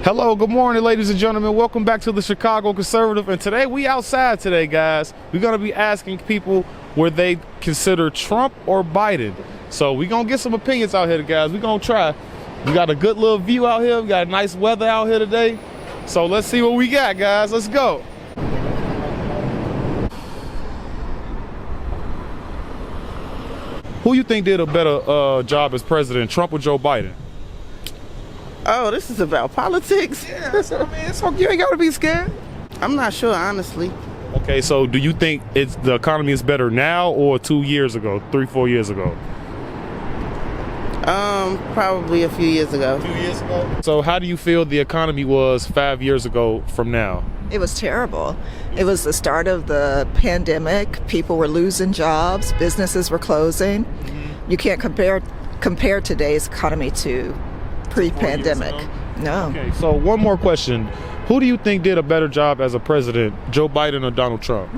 Hello, good morning, ladies and gentlemen. Welcome back to the Chicago Conservative. And today we outside today, guys. We're going to be asking people where they consider Trump or Biden. So we're going to get some opinions out here, guys. We're going to try. We got a good little view out here. We got nice weather out here today. So let's see what we got, guys. Let's go. Who you think did a better job as president, Trump or Joe Biden? Oh, this is about politics? Yeah, that's what I mean. So you ain't got to be scared. I'm not sure, honestly. Okay, so do you think the economy is better now or 2 years ago, 3-4 years ago? Probably a few years ago. 2 years ago? So how do you feel the economy was 5 years ago from now? It was terrible. It was the start of the pandemic. People were losing jobs. Businesses were closing. You can't compare today's economy to pre-pandemic. No. Okay, so one more question. Who do you think did a better job as a president, Joe Biden or Donald Trump?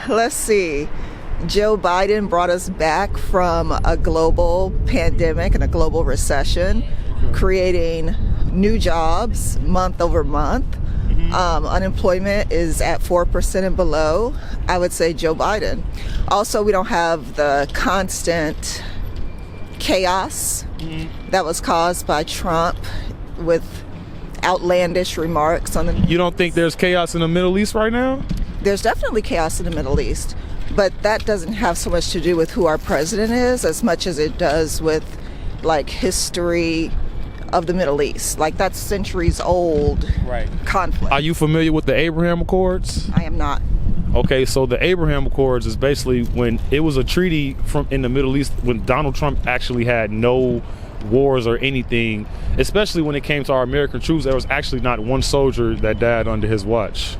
Let's see. Joe Biden brought us back from a global pandemic and a global recession, creating new jobs month over month. Unemployment is at 4% and below. I would say Joe Biden. Also, we don't have the constant chaos that was caused by Trump with outlandish remarks on the... You don't think there's chaos in the Middle East right now? There's definitely chaos in the Middle East, but that doesn't have so much to do with who our president is as much as it does with like history of the Middle East. Like that's centuries old conflict. Are you familiar with the Abraham Accords? I am not. Okay, so the Abraham Accords is basically when it was a treaty in the Middle East when Donald Trump actually had no wars or anything, especially when it came to our American troops. There was actually not one soldier that died under his watch.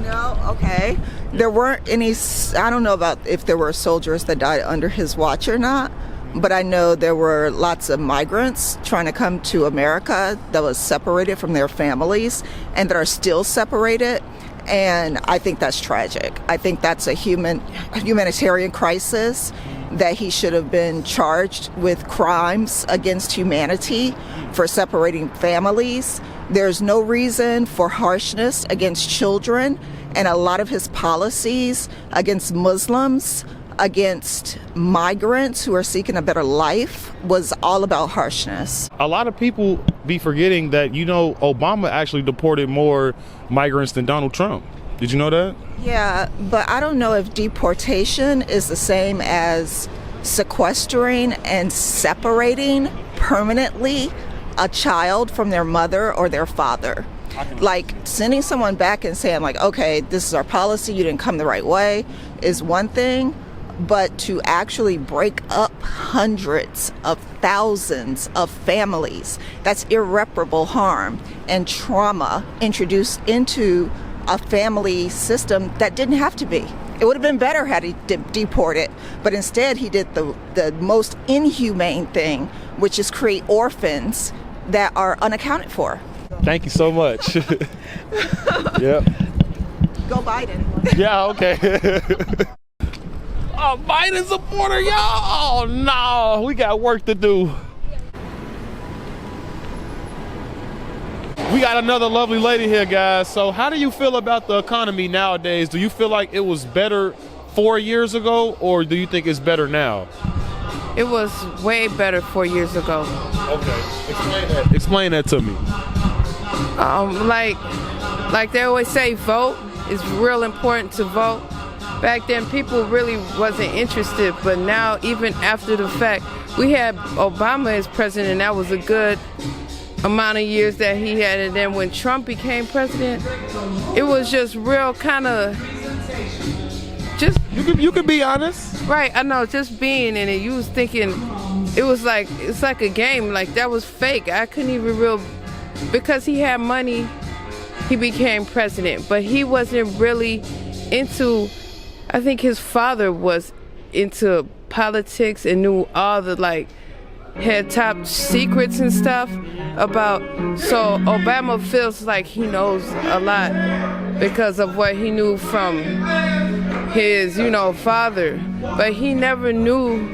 No, okay. There weren't any, I don't know about if there were soldiers that died under his watch or not, but I know there were lots of migrants trying to come to America that was separated from their families and that are still separated. And I think that's tragic. I think that's a humanitarian crisis that he should have been charged with crimes against humanity for separating families. There's no reason for harshness against children, and a lot of his policies against Muslims, against migrants who are seeking a better life was all about harshness. A lot of people be forgetting that, Obama actually deported more migrants than Donald Trump. Did you know that? Yeah, but I don't know if deportation is the same as sequestering and separating permanently a child from their mother or their father. Like sending someone back and saying like, okay, this is our policy, you didn't come the right way is one thing. But to actually break up hundreds of thousands of families, that's irreparable harm and trauma introduced into a family system that didn't have to be. It would have been better had he deported, but instead he did the most inhumane thing, which is create orphans that are unaccounted for. Thank you so much. Yep. Go Biden. Yeah, okay. Oh, Biden supporter, y'all. Oh, no, we got work to do. We got another lovely lady here, guys. So how do you feel about the economy nowadays? Do you feel like it was better 4 years ago, or do you think it's better now? It was way better 4 years ago. Okay, explain that. Explain that to me. Like they always say, vote. It's real important to vote. Back then, people really wasn't interested, but now, even after the fact, we had Obama as president, and that was a good amount of years that he had, and then when Trump became president, it was just real kind of just... You can be honest. Right, I know, just being in it, you was thinking, it's like a game, like that was fake. I couldn't even because he had money, he became president, but he wasn't really into... I think his father was into politics and knew all the had top secrets and stuff about. So Obama feels like he knows a lot because of what he knew from his, father. But he never knew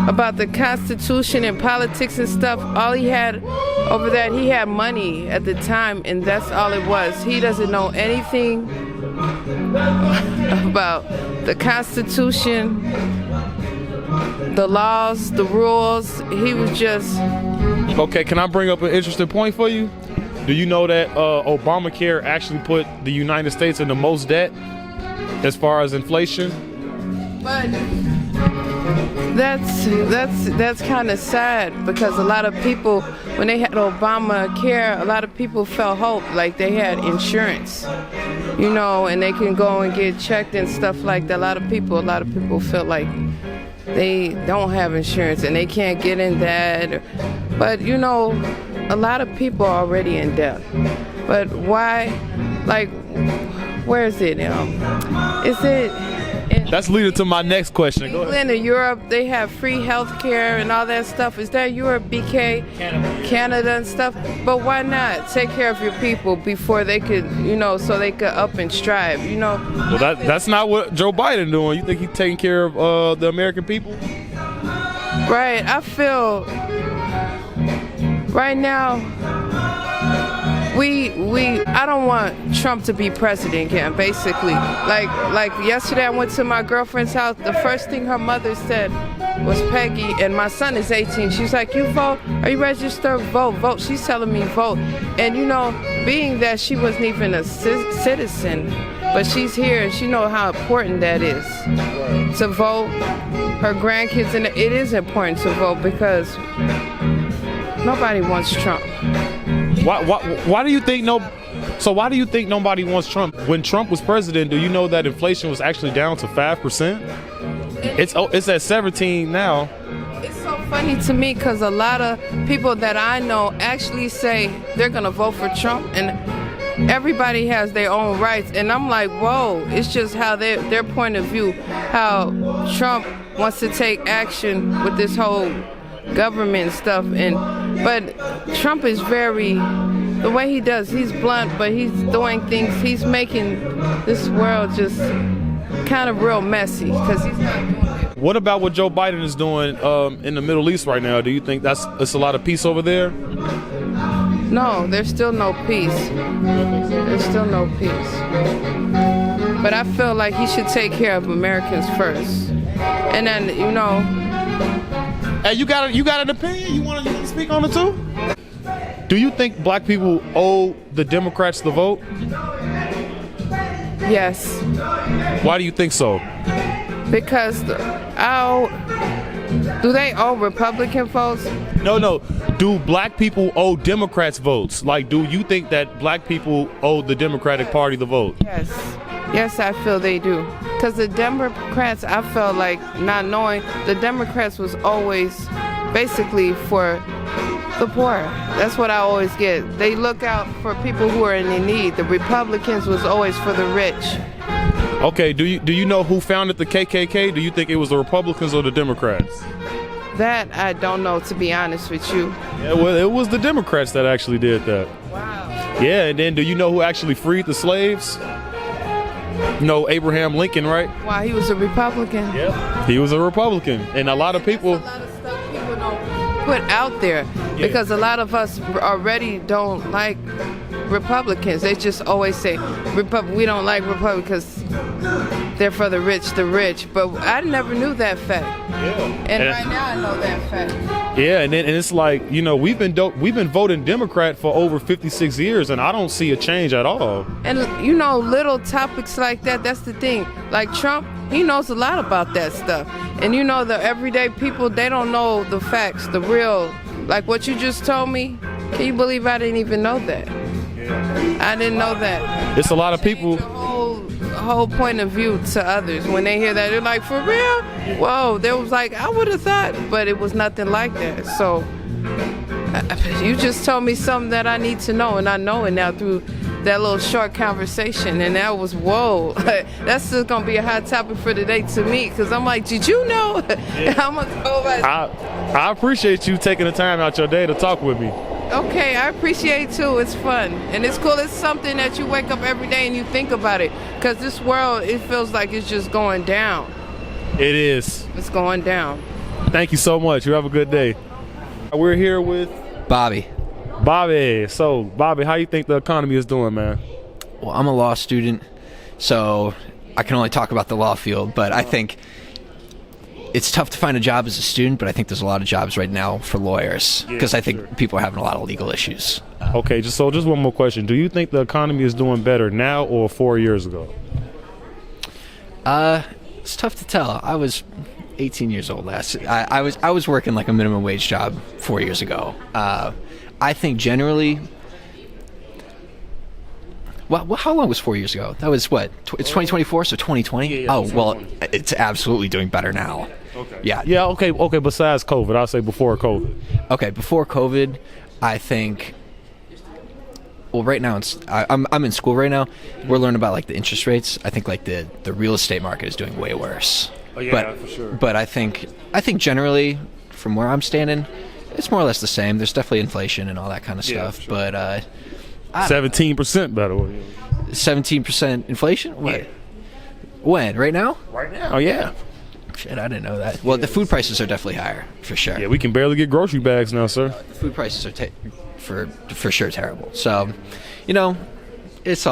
about the Constitution and politics and stuff. All he had over that, he had money at the time, and that's all it was. He doesn't know anything about the Constitution, the laws, the rules. He was just... Okay, can I bring up an interesting point for you? Do you know that Obamacare actually put the United States in the most debt as far as inflation? But that's kind of sad, because a lot of people, when they had Obamacare, a lot of people felt hope, like they had insurance, you know, and they can go and get checked and stuff like that. A lot of people feel like they don't have insurance and they can't get in that. But you know, a lot of people are already in debt. But why? Like, where is it? Is it? That's leading to my next question. Go ahead. England and Europe, they have free health care and all that stuff. Is that Europe, BK? Canada and stuff. But why not take care of your people before they could, you know, so they could up and strive, you know? Well, that's not what Joe Biden doing. You think he's taking care of the American people? Right. I feel right now, I don't want Trump to be president again, basically. Like yesterday I went to my girlfriend's house. The first thing her mother said was, Peggy, and my son is 18. She's like, you vote? Are you registered? Vote. She's telling me vote. And you know, being that she wasn't even a citizen, but she's here and she knows how important that is to vote. Her grandkids, and it is important to vote because nobody wants Trump. Why do you think why do you think nobody wants Trump? When Trump was president, do you know that inflation was actually down to 5%? It's at 17 now. It's so funny to me because a lot of people that I know actually say they're gonna vote for Trump, and everybody has their own rights. And I'm like, whoa, it's just how their point of view, how Trump wants to take action with this whole government stuff. But Trump is the way he does, he's blunt, but he's doing things, he's making this world just kind of real messy because he's not doing it. What about what Joe Biden is doing in the Middle East right now? Do you think it's a lot of peace over there? No, there's still no peace. There's still no peace. But I feel like he should take care of Americans first. And then, you know... Hey, you got an opinion? You want to speak on it too? Do you think black people owe the Democrats the vote? Yes. Why do you think so? Because do they owe Republican votes? No. Do black people owe Democrats votes? Like, do you think that black people owe the Democratic Party the vote? Yes, I feel they do. Because the Democrats, I felt like, not knowing, the Democrats was always basically for the poor. That's what I always get. They look out for people who are in need. The Republicans was always for the rich. Okay, do you know who founded the KKK? Do you think it was the Republicans or the Democrats? That I don't know, to be honest with you. Yeah, well, it was the Democrats that actually did that. Wow. Yeah, and then do you know who actually freed the slaves? You know, Abraham Lincoln, right? Wow, he was a Republican? Yeah. He was a Republican. And a lot of people... That's a lot of stuff people don't put out there. Yeah. Because a lot of us already don't like Republicans. They just always say, we don't like Republicans because they're for the rich. But I never knew that fact. Yeah. And right now I know that fact. Yeah, and it's like, you know, we've been voting Democrat for over 56 years, and I don't see a change at all. And you know, little topics like that, that's the thing. Like Trump, he knows a lot about that stuff. And you know, the everyday people, they don't know the facts, the real, like what you just told me. Can you believe I didn't even know that? I didn't know that. It's a lot of people. The whole point of view to others. When they hear that, they're like, for real? Whoa, there was like, I would have thought, but it was nothing like that. So you just told me something that I need to know, and I know it now through that little short conversation. And that was, whoa, that's still gonna be a hot topic for today to me, because I'm like, did you know? I'm gonna go back. I appreciate you taking the time out your day to talk with me. Okay, I appreciate it too. It's fun and it's cool. It's something that you wake up every day and you think about it, because this world, it feels like it's just going down. It is. It's going down. Thank you so much. You have a good day. We're here with Bobby. Bobby. So, Bobby, how you think the economy is doing, man? Well, I'm a law student, so I can only talk about the law field, but I think it's tough to find a job as a student, but I think there's a lot of jobs right now for lawyers because I think people are having a lot of legal issues. Okay, just one more question. Do you think the economy is doing better now or 4 years ago? It's tough to tell. I was 18 years old last. I was working like a minimum wage job 4 years ago. I think generally. Well, how long was 4 years ago? That was what? It's 2024, so 2020. Yeah, oh well, it's absolutely doing better now. Okay. Yeah. Yeah. Okay. Besides COVID, I'll say before COVID. Okay, before COVID, I think. Well, right now I'm in school right now. We're learning about like the interest rates. I think like the real estate market is doing way worse. Oh yeah, for sure. But I think generally, from where I'm standing, it's more or less the same. There's definitely inflation and all that kind of stuff. Sure. But 17% better. 17% inflation? What? Yeah. When? Right now? Right now. Oh yeah. Shit, I didn't know that. Well, the food prices are definitely higher, for sure. Yeah, we can barely get grocery bags now, sir. The food prices are for sure terrible. So, it's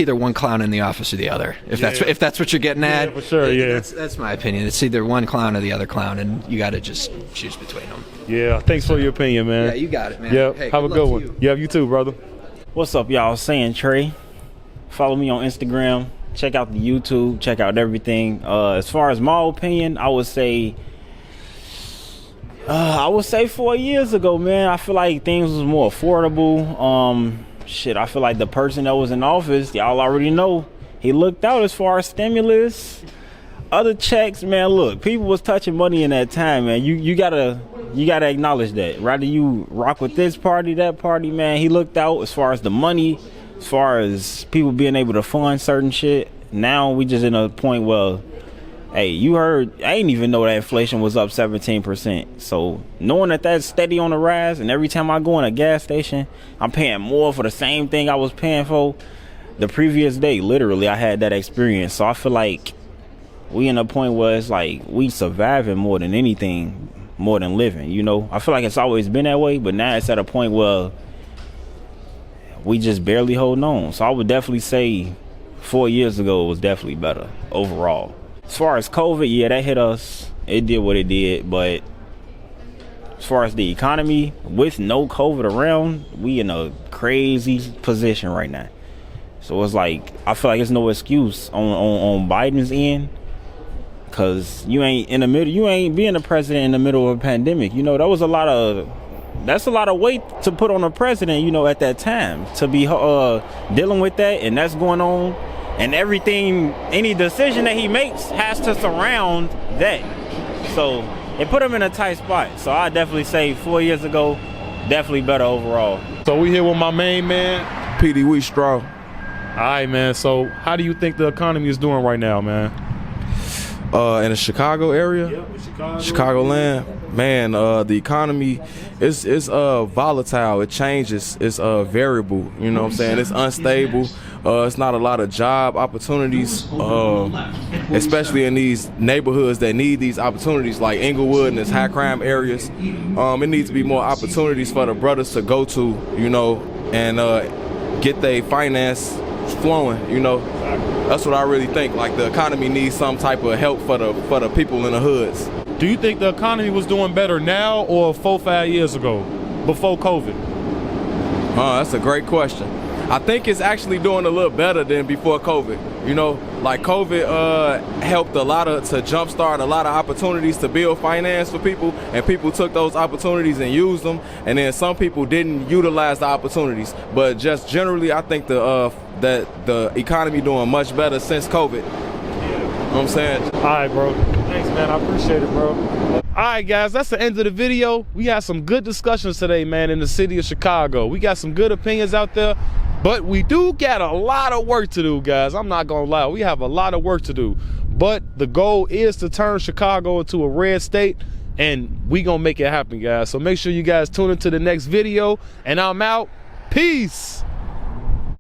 either one clown in the office or the other. If that's what you're getting at. Yeah, for sure. Yeah. That's my opinion. It's either one clown or the other clown, and you got to just choose between them. Yeah. Thanks for your opinion, man. Yeah, you got it, man. Yeah. Hey, have a good one. Yeah, you too, brother. What's up, y'all? Saying Trey. Follow me on Instagram. Check out the YouTube. Check out everything. As far as my opinion, I would say 4 years ago, man. I feel like things was more affordable. I feel like the person that was in office, y'all already know, he looked out as far as stimulus, other checks, man. Look, people was touching money in that time, man. You gotta acknowledge that. Rather you rock with this party, that party, man. He looked out as far as the money, as far as people being able to fund certain shit. Now we just in a point where, hey, you heard, I didn't even know that inflation was up 17%. So knowing that that's steady on the rise, and every time I go in a gas station, I'm paying more for the same thing I was paying for the previous day. Literally, I had that experience. So I feel like we in a point where it's like we surviving more than anything, more than living, I feel like it's always been that way, but now it's at a point where we just barely holding on. So I would definitely say 4 years ago was definitely better overall. As far as COVID, yeah, that hit us. It did what it did, but as far as the economy, with no COVID around, we in a crazy position right now. So it's like, I feel like there's no excuse on Biden's end, because you ain't being the president in the middle of a pandemic. That's a lot of weight to put on a president, at that time, to be dealing with that, and that's going on. And everything, any decision that he makes has to surround that. So it put him in a tight spot. So I definitely say 4 years ago, definitely better overall. So we here with my main man, PD We Straw. All right, man. So how do you think the economy is doing right now, man? In the Chicago area, Chicagoland, man, the economy is volatile. It changes. It's variable. You know what I'm saying? It's unstable. It's not a lot of job opportunities, especially in these neighborhoods that need these opportunities, like Inglewood and its high crime areas. It needs to be more opportunities for the brothers to go to, and get their finance flowing. That's what I really think. Like, the economy needs some type of help for the people in the hoods. Do you think the economy was doing better now or 4-5 years ago, before COVID? That's a great question. I think it's actually doing a little better than before COVID. Like COVID helped to jumpstart a lot of opportunities to build finance for people, and people took those opportunities and used them, and then some people didn't utilize the opportunities. But just generally, I think that the economy doing much better since COVID. You know what I'm saying? All right, bro. Thanks, man. I appreciate it, bro. All right, guys, that's the end of the video. We had some good discussions today, man, in the city of Chicago. We got some good opinions out there, but we do got a lot of work to do, guys. I'm not gonna lie. We have a lot of work to do, but the goal is to turn Chicago into a red state, and we gonna make it happen, guys. So make sure you guys tune into the next video, and I'm out. Peace.